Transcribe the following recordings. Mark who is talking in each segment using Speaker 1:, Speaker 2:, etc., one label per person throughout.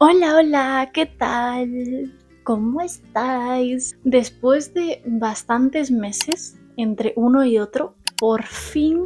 Speaker 1: Hola, hola, ¿qué tal? ¿Cómo estáis? Después de bastantes meses entre uno y otro, por fin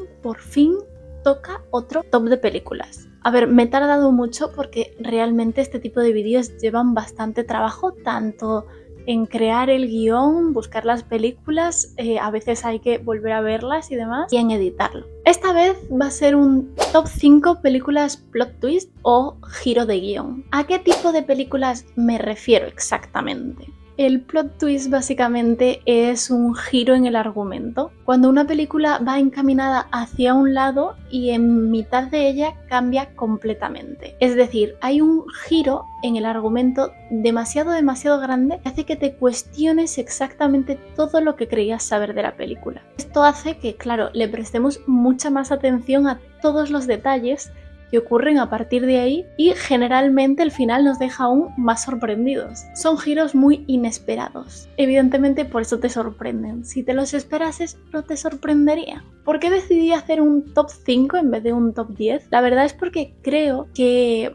Speaker 1: toca otro top de películas. A ver, me he tardado mucho porque realmente este tipo de vídeos llevan bastante trabajo, tanto en crear el guión, buscar las películas, a veces hay que volver a verlas y demás, y en editarlo. Esta vez va a ser un top 5 películas plot twist o giro de guión. ¿A qué tipo de películas me refiero exactamente? El plot twist básicamente es un giro en el argumento. Cuando una película va encaminada hacia un lado y en mitad de ella cambia completamente. Es decir, hay un giro en el argumento demasiado grande que hace que te cuestiones exactamente todo lo que creías saber de la película. Esto hace que, claro, le prestemos mucha más atención a todos los detalles que ocurren a partir de ahí y generalmente el final nos deja aún más sorprendidos. Son giros muy inesperados. Evidentemente por eso te sorprenden. Si te los esperases no te sorprendería. ¿Por qué decidí hacer un top 5 en vez de un top 10? La verdad es porque creo que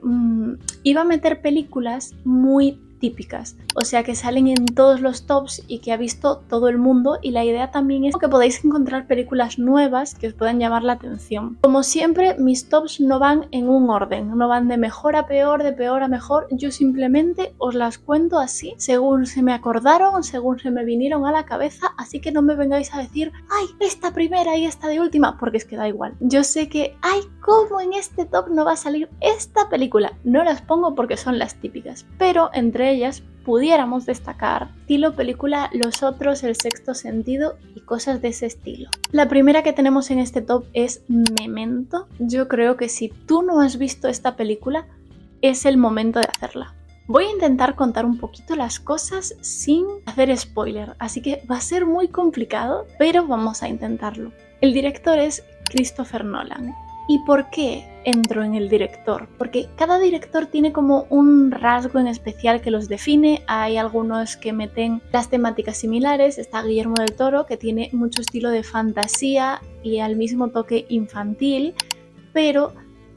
Speaker 1: iba a meter películas muy típicas, o sea que salen en todos los tops y que ha visto todo el mundo, y la idea también es que podéis encontrar películas nuevas que os puedan llamar la atención. Como siempre, mis tops no van en un orden, no van de mejor a peor, de peor a mejor, yo simplemente os las cuento así, según se me acordaron, según se me vinieron a la cabeza, así que no me vengáis a decir, ay, esta primera y esta de última, porque es que da igual. Yo sé que, ay, ¿cómo en este top no va a salir esta película? No las pongo porque son las típicas, pero entre ellas pudiéramos destacar estilo película Los Otros, El Sexto Sentido y cosas de ese estilo. La primera que tenemos en este top es Memento. Yo creo que si tú no has visto esta película, es el momento de hacerla. Voy a intentar contar un poquito las cosas sin hacer spoiler, así que va a ser muy complicado, pero vamos a intentarlo. El director es Christopher Nolan. ¿Y por qué entro en el director? Porque cada director tiene como un rasgo en especial que los define. Hay algunos que meten las temáticas similares. Está Guillermo del Toro, que tiene mucho estilo de fantasía y al mismo toque infantil, pero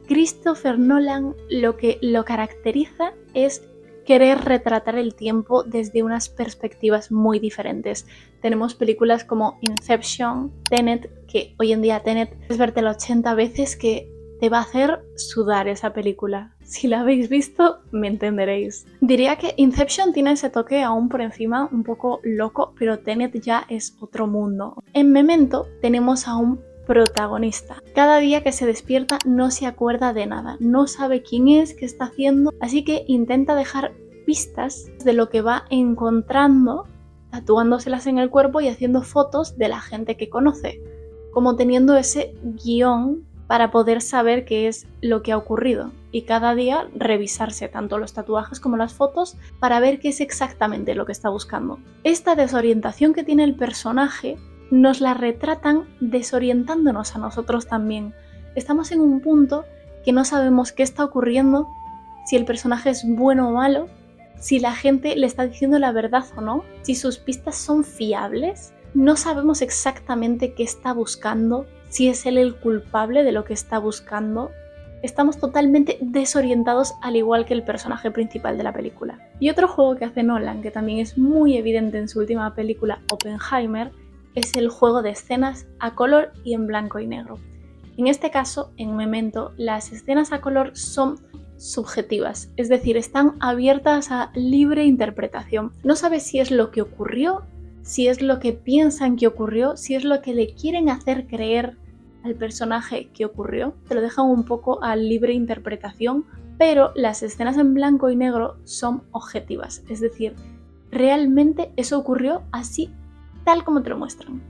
Speaker 1: Christopher Nolan lo que lo caracteriza es querer retratar el tiempo desde unas perspectivas muy diferentes. Tenemos películas como Inception, Tenet, que hoy en día Tenet es vértela 80 veces, que te va a hacer sudar esa película. Si la habéis visto, me entenderéis. Diría que Inception tiene ese toque aún por encima, un poco loco, pero Tenet ya es otro mundo. En Memento tenemos a un protagonista. Cada día que se despierta no se acuerda de nada, no sabe quién es, qué está haciendo, así que intenta dejar pistas de lo que va encontrando, tatuándoselas en el cuerpo y haciendo fotos de la gente que conoce, como teniendo ese guión para poder saber qué es lo que ha ocurrido y cada día revisarse tanto los tatuajes como las fotos para ver qué es exactamente lo que está buscando. Esta desorientación que tiene el personaje nos la retratan desorientándonos a nosotros también. Estamos en un punto que no sabemos qué está ocurriendo, si el personaje es bueno o malo, si la gente le está diciendo la verdad o no, si sus pistas son fiables. No sabemos exactamente qué está buscando, si es él el culpable de lo que está buscando. Estamos totalmente desorientados, al igual que el personaje principal de la película. Y otro juego que hace Nolan, que también es muy evidente en su última película, Oppenheimer, es el juego de escenas a color y en blanco y negro. En este caso, en Memento, las escenas a color son subjetivas, es decir, están abiertas a libre interpretación. No sabes si es lo que ocurrió, si es lo que piensan que ocurrió, si es lo que le quieren hacer creer al personaje que ocurrió. Te lo dejan un poco a libre interpretación, pero las escenas en blanco y negro son objetivas, es decir, realmente eso ocurrió así tal como te lo muestran.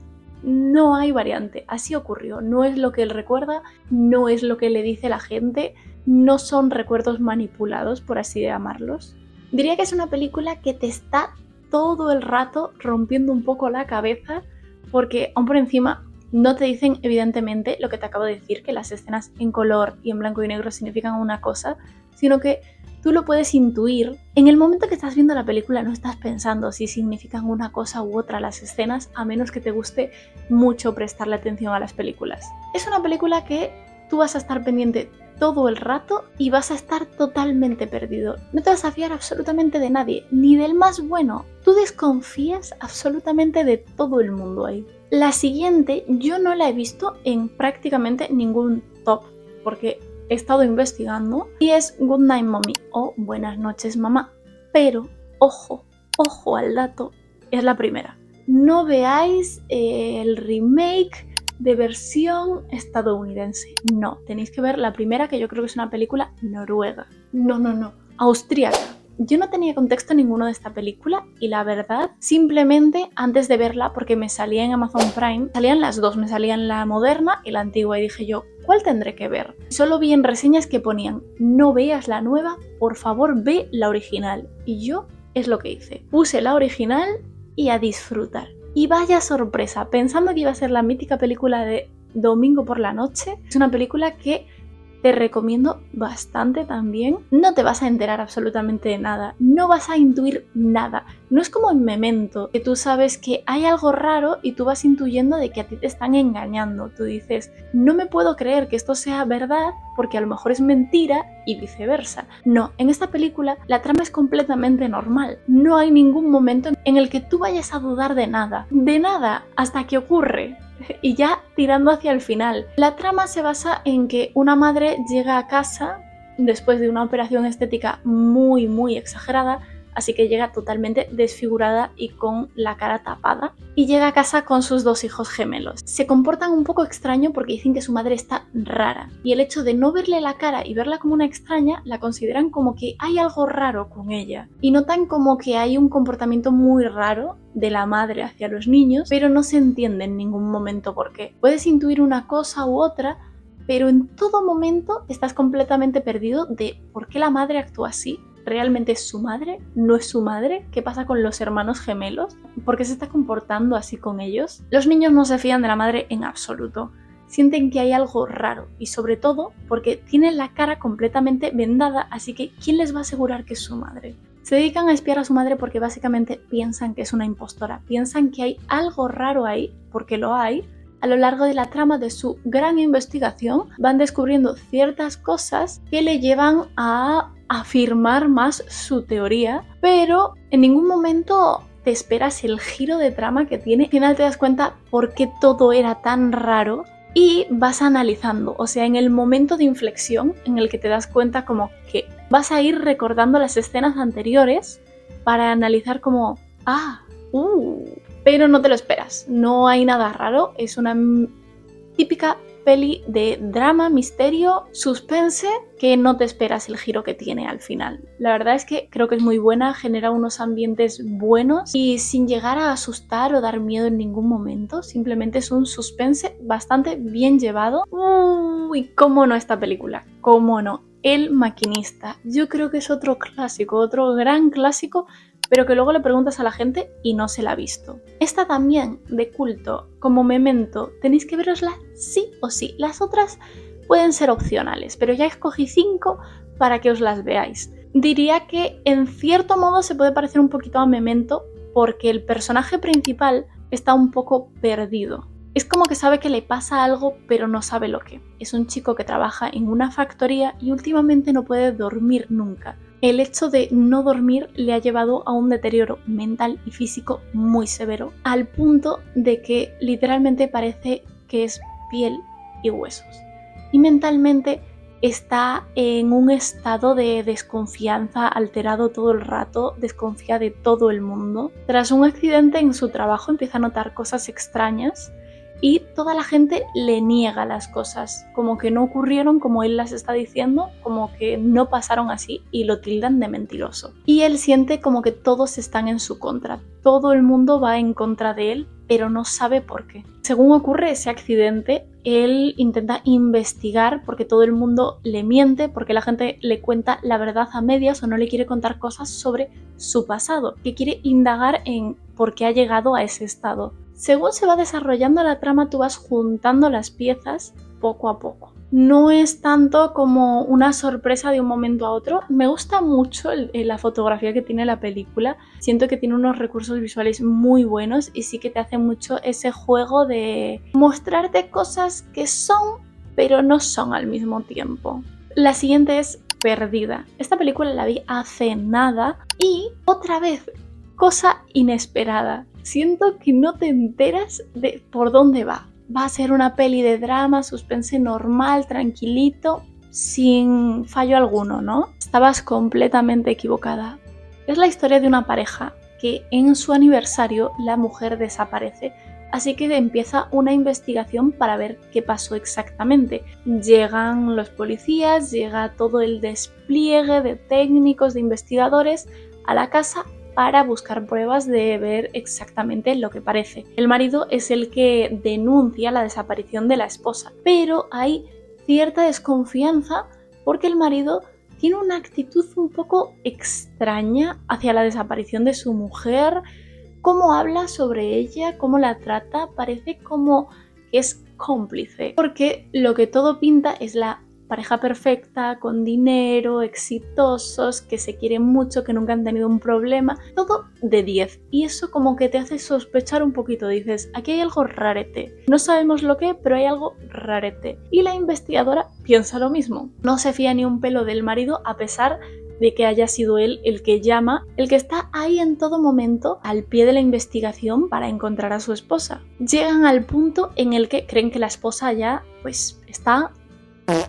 Speaker 1: No hay variante, así ocurrió, no es lo que él recuerda, no es lo que le dice la gente, no son recuerdos manipulados, por así llamarlos. Diría que es una película que te está todo el rato rompiendo un poco la cabeza, porque aún por encima no te dicen evidentemente lo que te acabo de decir, que las escenas en color y en blanco y negro significan una cosa, sino que tú lo puedes intuir. En el momento que estás viendo la película no estás pensando si significan una cosa u otra las escenas, a menos que te guste mucho prestarle atención a las películas. Es una película que tú vas a estar pendiente todo el rato y vas a estar totalmente perdido. No te vas a fiar absolutamente de nadie, ni del más bueno. Tú desconfías absolutamente de todo el mundo ahí. La siguiente yo no la he visto en prácticamente ningún top, porque he estado investigando, y es Good Night Mommy o Buenas noches mamá. Pero, ojo al dato, es la primera. No veáis el remake de versión estadounidense. No, tenéis que ver la primera, que yo creo que es una película noruega. No, austríaca. Yo no tenía contexto ninguno de esta película y la verdad, simplemente antes de verla, porque me salía en Amazon Prime, salían las dos, me salían la moderna y la antigua y dije yo, ¿cuál tendré que ver? Solo vi en reseñas que ponían, no veas la nueva, por favor ve la original. Y yo es lo que hice, puse la original y a disfrutar. Y vaya sorpresa, pensando que iba a ser la mítica película de domingo por la noche, es una película que te recomiendo bastante también. No te vas a enterar absolutamente de nada, no vas a intuir nada. No es como en Memento, que tú sabes que hay algo raro y tú vas intuyendo de que a ti te están engañando. Tú dices, no me puedo creer que esto sea verdad porque a lo mejor es mentira y viceversa. No, en esta película la trama es completamente normal. No hay ningún momento en el que tú vayas a dudar de nada, hasta que ocurre. Y ya tirando hacia el final. La trama se basa en que una madre llega a casa después de una operación estética muy exagerada, así que llega totalmente desfigurada y con la cara tapada, y llega a casa con sus dos hijos gemelos. Se comportan un poco extraño porque dicen que su madre está rara, y el hecho de no verle la cara y verla como una extraña, la consideran como que hay algo raro con ella, y notan como que hay un comportamiento muy raro de la madre hacia los niños, pero no se entiende en ningún momento por qué. Puedes intuir una cosa u otra, pero en todo momento estás completamente perdido de por qué la madre actúa así. ¿Realmente es su madre? ¿No es su madre? ¿Qué pasa con los hermanos gemelos? ¿Por qué se está comportando así con ellos? Los niños no se fían de la madre en absoluto. Sienten que hay algo raro y sobre todo porque tienen la cara completamente vendada, así que ¿quién les va a asegurar que es su madre? Se dedican a espiar a su madre porque básicamente piensan que es una impostora, piensan que hay algo raro ahí, porque lo hay. A lo largo de la trama de su gran investigación van descubriendo ciertas cosas que le llevan a afirmar más su teoría, pero en ningún momento te esperas el giro de trama que tiene. Al final te das cuenta por qué todo era tan raro y vas analizando, o sea, en el momento de inflexión en el que te das cuenta como que vas a ir recordando las escenas anteriores para analizar como, pero no te lo esperas, no hay nada raro, es una típica peli de drama, misterio, suspense, que no te esperas el giro que tiene al final. La verdad es que creo que es muy buena, genera unos ambientes buenos y sin llegar a asustar o dar miedo en ningún momento, simplemente es un suspense bastante bien llevado. Uy, cómo no esta película, cómo no. El maquinista, yo creo que es otro clásico, otro gran clásico, pero que luego le preguntas a la gente y no se la ha visto. Esta también, de culto, como Memento, tenéis que verosla sí o sí. Las otras pueden ser opcionales, pero ya escogí 5 para que os las veáis. Diría que en cierto modo se puede parecer un poquito a Memento porque el personaje principal está un poco perdido. Es como que sabe que le pasa algo, pero no sabe lo que. Es un chico que trabaja en una factoría y últimamente no puede dormir nunca. El hecho de no dormir le ha llevado a un deterioro mental y físico muy severo, al punto de que literalmente parece que es piel y huesos. Y mentalmente está en un estado de desconfianza alterado todo el rato, desconfía de todo el mundo. Tras un accidente en su trabajo empieza a notar cosas extrañas y toda la gente le niega las cosas, como que no ocurrieron como él las está diciendo, como que no pasaron así y lo tildan de mentiroso. Y él siente como que todos están en su contra, todo el mundo va en contra de él, pero no sabe por qué. Según ocurre ese accidente, él intenta investigar porque todo el mundo le miente, porque la gente le cuenta la verdad a medias o no le quiere contar cosas sobre su pasado, que quiere indagar en por qué ha llegado a ese estado. Según se va desarrollando la trama, tú vas juntando las piezas poco a poco. No es tanto como una sorpresa de un momento a otro. Me gusta mucho la fotografía que tiene la película. Siento que tiene unos recursos visuales muy buenos y sí que te hace mucho ese juego de mostrarte cosas que son, pero no son al mismo tiempo. La siguiente es Perdida. Esta película la vi hace nada y otra vez, cosa inesperada. Siento que no te enteras de por dónde va. Va a ser una peli de drama, suspense normal, tranquilito, sin fallo alguno, ¿no? Estabas completamente equivocada. Es la historia de una pareja que en su aniversario la mujer desaparece. Así que empieza una investigación para ver qué pasó exactamente. Llegan los policías, llega todo el despliegue de técnicos, de investigadores a la casa para buscar pruebas de ver exactamente lo que parece. El marido es el que denuncia la desaparición de la esposa, pero hay cierta desconfianza porque el marido tiene una actitud un poco extraña hacia la desaparición de su mujer. Cómo habla sobre ella, cómo la trata, parece como que es cómplice. Porque lo que todo pinta es la pareja perfecta, con dinero, exitosos, que se quieren mucho, que nunca han tenido un problema. Todo de 10. Y eso como que te hace sospechar un poquito. Dices, aquí hay algo rarete. No sabemos lo que, pero hay algo rarete. Y la investigadora piensa lo mismo. No se fía ni un pelo del marido a pesar de que haya sido él el que llama, el que está ahí en todo momento al pie de la investigación para encontrar a su esposa. Llegan al punto en el que creen que la esposa ya pues está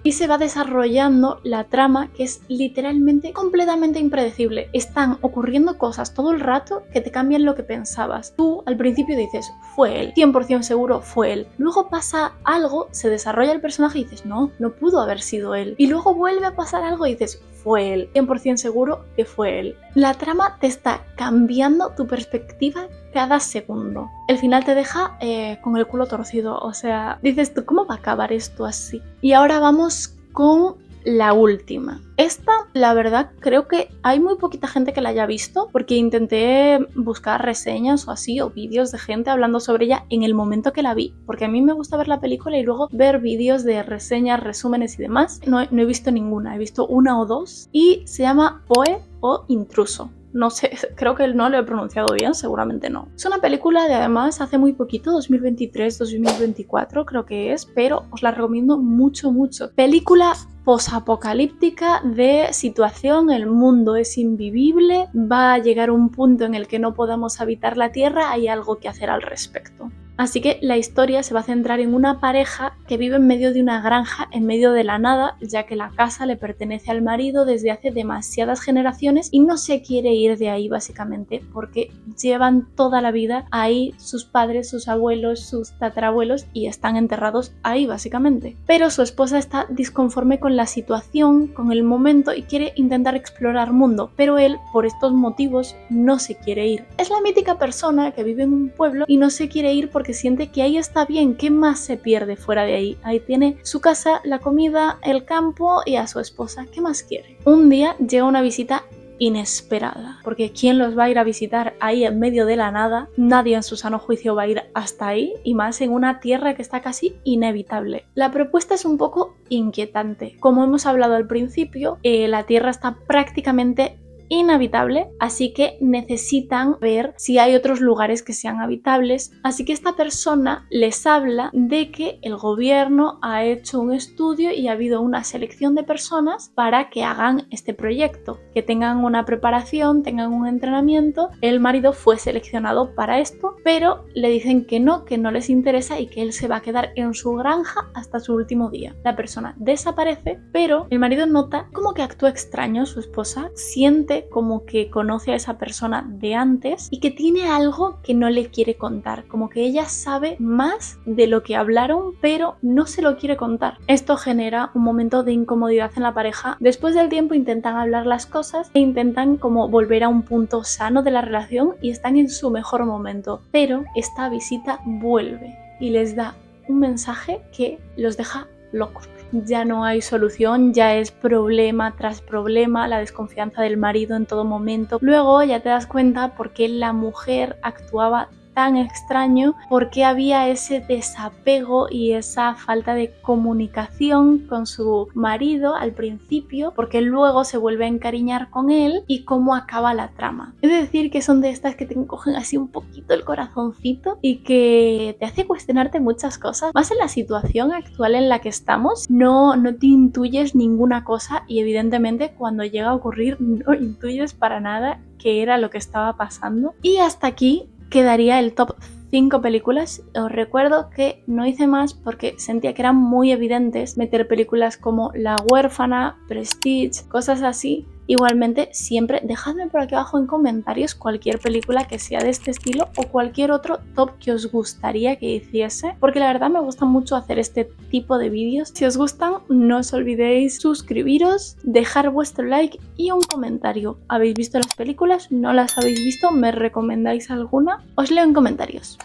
Speaker 1: y se va desarrollando la trama que es literalmente completamente impredecible. Están ocurriendo cosas todo el rato que te cambian lo que pensabas. Tú al principio dices, fue él, 100% seguro fue él. Luego pasa algo, se desarrolla el personaje y dices, no pudo haber sido él. Y luego vuelve a pasar algo y dices, fue él, 100% seguro que fue él. La trama te está cambiando tu perspectiva cada segundo. El final te deja con el culo torcido, o sea, dices tú, ¿cómo va a acabar esto así? Y ahora vamos con la última. Esta, la verdad, creo que hay muy poquita gente que la haya visto porque intenté buscar reseñas o así, o vídeos de gente hablando sobre ella en el momento que la vi, porque a mí me gusta ver la película y luego ver vídeos de reseñas, resúmenes y demás. No he visto ninguna, he visto una o dos y se llama Poe o Intruso. No sé, creo que no lo he pronunciado bien, seguramente no. Es una película de además hace muy poquito, 2023-2024 creo que es, pero os la recomiendo mucho, mucho. Película posapocalíptica de situación, el mundo es invivible, va a llegar un punto en el que no podamos habitar la Tierra, hay algo que hacer al respecto. Así que la historia se va a centrar en una pareja que vive en medio de una granja, en medio de la nada, ya que la casa le pertenece al marido desde hace demasiadas generaciones y no se quiere ir de ahí básicamente porque llevan toda la vida ahí sus padres, sus abuelos, sus tatarabuelos y están enterrados ahí básicamente. Pero su esposa está disconforme con la situación, con el momento y quiere intentar explorar mundo, pero él por estos motivos no se quiere ir. Es la mítica persona que vive en un pueblo y no se quiere ir porque siente que ahí está bien. ¿Qué más se pierde fuera de ahí? Ahí tiene su casa, la comida, el campo y a su esposa. ¿Qué más quiere? Un día llega una visita inesperada, porque ¿quién los va a ir a visitar ahí en medio de la nada? Nadie en su sano juicio va a ir hasta ahí, y más en una tierra que está casi inevitable. La propuesta es un poco inquietante. Como hemos hablado al principio, la tierra está prácticamente inhabitable, así que necesitan ver si hay otros lugares que sean habitables. Así que esta persona les habla de que el gobierno ha hecho un estudio y ha habido una selección de personas para que hagan este proyecto, que tengan una preparación, tengan un entrenamiento. El marido fue seleccionado para esto, pero le dicen que no les interesa y que él se va a quedar en su granja hasta su último día. La persona desaparece, pero el marido nota como que actúa extraño. Su esposa siente como que conoce a esa persona de antes y que tiene algo que no le quiere contar, como que ella sabe más de lo que hablaron pero no se lo quiere contar. Esto genera un momento de incomodidad en la pareja. Después del tiempo intentan hablar las cosas e intentan como volver a un punto sano de la relación y están en su mejor momento, pero esta visita vuelve y les da un mensaje que los deja locos. Ya no hay solución, ya es problema tras problema, la desconfianza del marido en todo momento. Luego ya te das cuenta por qué la mujer actuaba tan extraño por qué había ese desapego y esa falta de comunicación con su marido al principio, porque luego se vuelve a encariñar con él y cómo acaba la trama. Es decir, que son de estas que te encogen así un poquito el corazoncito y que te hace cuestionarte muchas cosas. Más en la situación actual en la que estamos, no te intuyes ninguna cosa y evidentemente cuando llega a ocurrir no intuyes para nada qué era lo que estaba pasando. Y hasta aquí quedaría el top 5 películas. Os recuerdo que no hice más porque sentía que eran muy evidentes meter películas como La huérfana, Prestige, cosas así. Igualmente, siempre dejadme por aquí abajo en comentarios cualquier película que sea de este estilo o cualquier otro top que os gustaría que hiciese, porque la verdad me gusta mucho hacer este tipo de vídeos. Si os gustan, no os olvidéis suscribiros, dejar vuestro like y un comentario. ¿Habéis visto las películas? ¿No las habéis visto? ¿Me recomendáis alguna? Os leo en comentarios.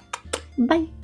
Speaker 1: Bye.